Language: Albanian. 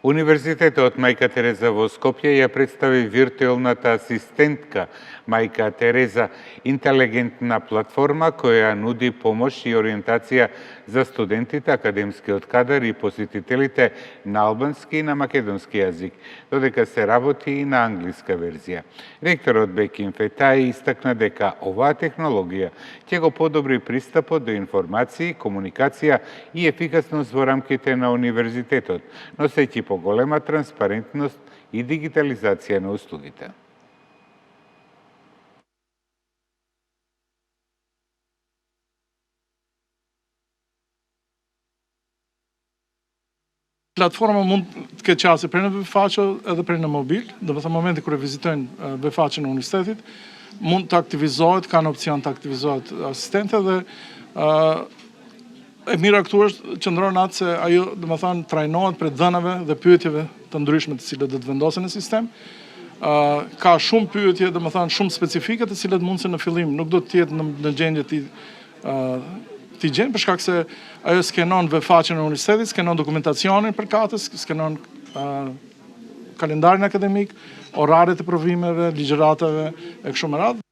Универзитетот Мајка Тереза во Скопје ја представи виртуелната асистентка Мајка Тереза, интелигентна платформа која нуди помош и ориентација за студентите, академскиот кадар и посетителите на албански и на македонски јазик, додека се работи и на англиска верзија. Ректорот Бекин Фетаи истакна дека оваа технологија ќе го подобри пристапот до информации, комуникација и ефикасност во рамките на универзитетот, носејќи поголема транспарентност и дигитализација на услугите. Платформа mund të ketë qasje prej në webfaqe edhe prej në mobil, do të thonë momenti kur e vizitojnë webfaqen e universitetit, mund të aktivizohet, kanë opcion të aktivizohet asistente dhe e mira këtu është qëndron atë se ajo, do të thonë, trajnohet për dhënave dhe pyetjeve të ndryshme të cilët do të vendosen në sistem. Ka shumë pyetje, do të thonë, shumë specifike të cilët mund se në fillim nuk do të jetë në gjendje t'i gjenë, për shkak se ajo skenon webfaqen e universitetit, skenon dokumentacionin për katës, skenon kalendarin akademik, oraret e provimeve, ligjëratave e kështu me radhë.